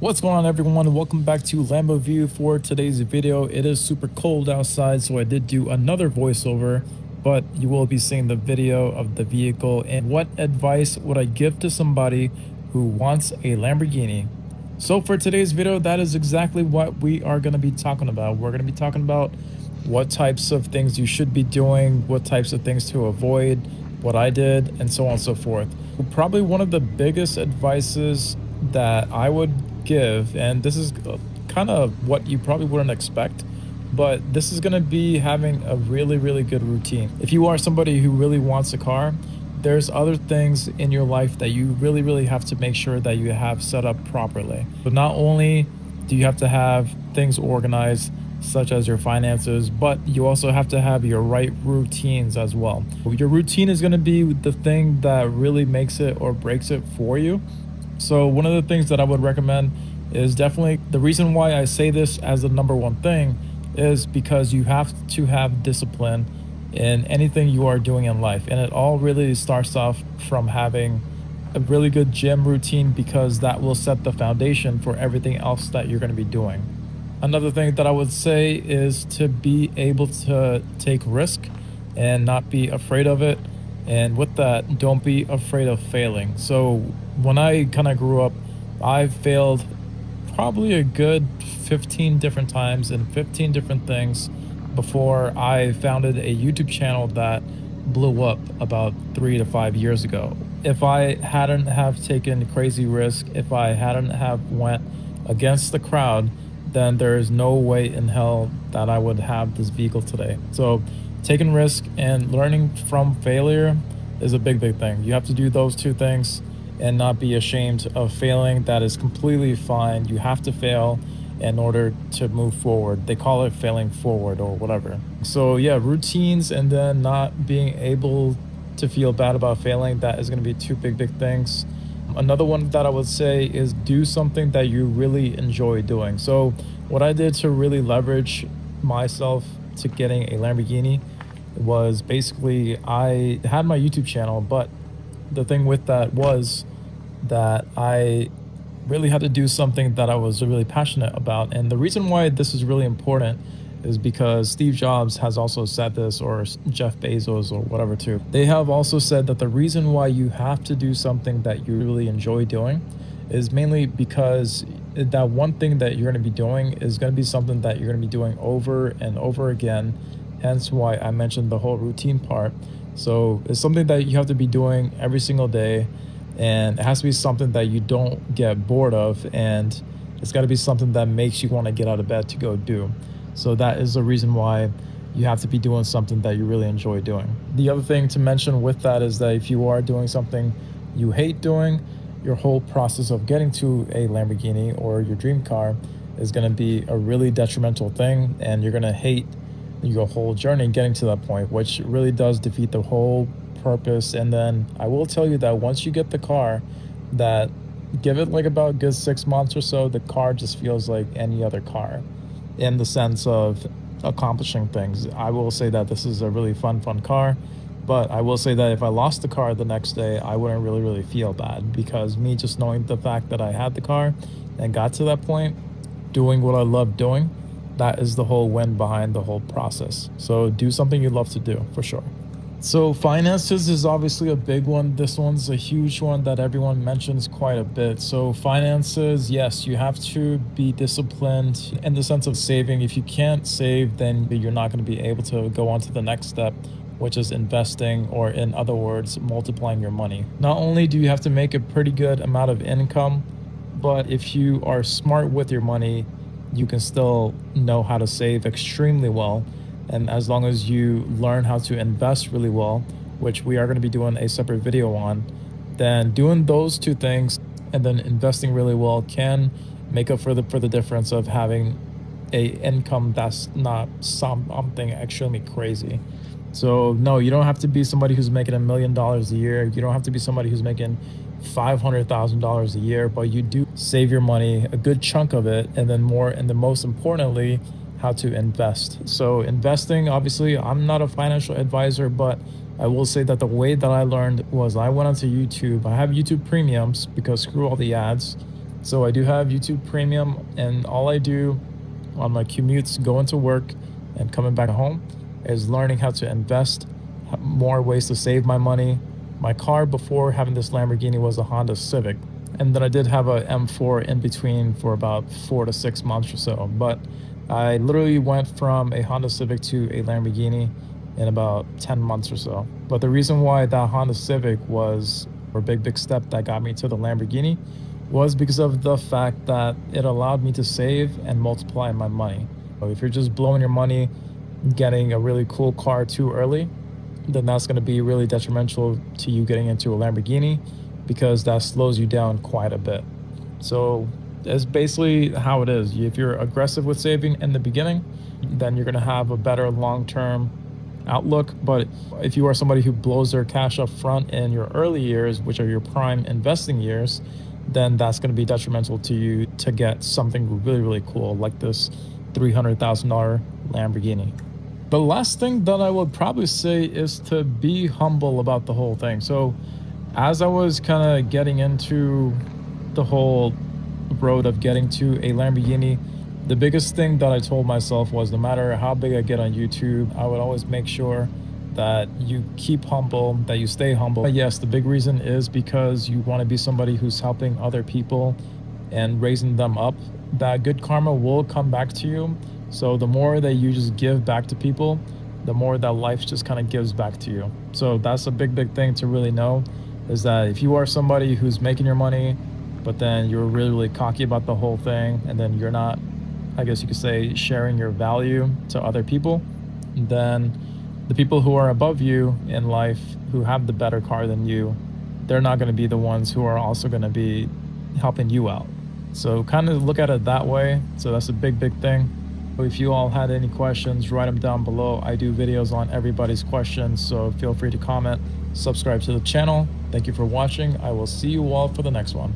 What's going on, everyone? Welcome back to Lambo View. For today's video, it is super cold outside, so I did do another voiceover, but you will be seeing the video of the vehicle. And what advice would I give to somebody who wants a Lamborghini? So for today's video, that is exactly what we are going to be talking about. We're going to be talking about what types of things you should be doing, what types of things to avoid, what I did, and so on and so forth. Probably one of the biggest advices that I would give, and this is kind of what you probably wouldn't expect, but this is going to be having a really good routine. If you are somebody who really wants a car, there's other things in your life that you really have to make sure that you have set up properly. But not only do you have to have things organized, such as your finances, but you also have to have your right routines as well. Your routine is going to be the thing that really makes it or breaks it for you. So one of the things that I would recommend is definitely, the reason why I say this as the number one thing is because you have to have discipline in anything you are doing in life. And it all really starts off from having a really good gym routine, because that will set the foundation for everything else that you're going to be doing. Another thing that I would say is to be able to take risk and not be afraid of it. And with that, don't be afraid of failing. So when I kind of grew up, I failed probably a good 15 different times in 15 different things before I founded a YouTube channel that blew up about 3 to 5 years ago. If I hadn't have taken crazy risk, if I hadn't have went against the crowd, then there is no way in hell that I would have this vehicle today. So taking risk and learning from failure is a big thing. You have to do those two things and not be ashamed of failing. That is completely fine. You have to fail in order to move forward. They call it failing forward or whatever. So yeah, routines, and then not being able to feel bad about failing. That is going to be two big things. Another one that I would say is do something that you really enjoy doing. So what I did to really leverage myself to getting a Lamborghini was basically, I had my YouTube channel, but the thing with that was that I really had to do something that I was really passionate about. And the reason why this is really important is because Steve Jobs has also said this, or Jeff Bezos or whatever too. They have also said that the reason why you have to do something that you really enjoy doing is mainly because that one thing that you're going to be doing is going to be something that you're going to be doing over and over again. Hence why I mentioned the whole routine part. So it's something that you have to be doing every single day, and it has to be something that you don't get bored of, and it's got to be something that makes you want to get out of bed to go do. So that is the reason why you have to be doing something that you really enjoy doing. The other thing to mention with that is that if you are doing something you hate doing, your whole process of getting to a Lamborghini or your dream car is going to be a really detrimental thing, and you're going to hate your whole journey getting to that point, which really does defeat the whole purpose. And then I will tell you that once you get the car, that give it like about a good 6 months or so, the car just feels like any other car in the sense of accomplishing things. I will say that this is a really fun car, but I will say that if I lost the car the next day, I wouldn't really feel bad, because me just knowing the fact that I had the car and got to that point doing what I love doing, that is the whole win behind the whole process. So do something you love to do, for sure. So finances is obviously a big one. This one's a huge one that everyone mentions quite a bit. So finances, yes, you have to be disciplined in the sense of saving. If you can't save, then you're not going to be able to go on to the next step, which is investing, or in other words, multiplying your money. Not only do you have to make a pretty good amount of income, but if you are smart with your money, you can still know how to save extremely well. And as long as you learn how to invest really well, which we are going to be doing a separate video on, then doing those two things and then investing really well can make up for the difference of having a income that's not something extremely crazy. So no, you don't have to be somebody who's making $1 million a year. You don't have to be somebody who's making $500,000 a year, but you do save your money, a good chunk of it, and then most importantly, how to invest. So investing, obviously, I'm not a financial advisor, but I will say that the way that I learned was I went onto YouTube. I have YouTube premiums because screw all the ads. So I do have YouTube Premium, and all I do on my commutes going to work and coming back home is learning how to invest, more ways to save my money. My car before having this Lamborghini was a Honda Civic, and then I did have a M4 in between for about 4 to 6 months or so. But I literally went from a Honda Civic to a Lamborghini in about 10 months or so. But the reason why that Honda Civic was a big step that got me to the Lamborghini was because of the fact that it allowed me to save and multiply my money. So if you're just blowing your money getting a really cool car too early, then that's going to be really detrimental to you getting into a Lamborghini because that slows you down quite a bit. So that's basically how it is. If you're aggressive with saving in the beginning, then you're going to have a better long-term outlook. But if you are somebody who blows their cash up front in your early years, which are your prime investing years, then that's going to be detrimental to you to get something really cool like this $300,000 Lamborghini. The last thing that I would probably say is to be humble about the whole thing. So, as I was kind of getting into the whole road of getting to a Lamborghini, the biggest thing that I told myself was no matter how big I get on YouTube, I would always make sure that you keep humble, that you stay humble. Yes, the big reason is because you want to be somebody who's helping other people and raising them up. That good karma will come back to you. So the more that you just give back to people, the more that life just kind of gives back to you. So that's a big thing to really know, is that if you are somebody who's making your money, but then you're really cocky about the whole thing, and then you're not, I guess you could say, sharing your value to other people, then the people who are above you in life, who have the better car than you, they're not going to be the ones who are also going to be helping you out. So kind of look at it that way. So that's a big thing. If you all had any questions, write them down below. I do videos on everybody's questions, so feel free to comment, subscribe to the channel. Thank you for watching. I will see you all for the next one.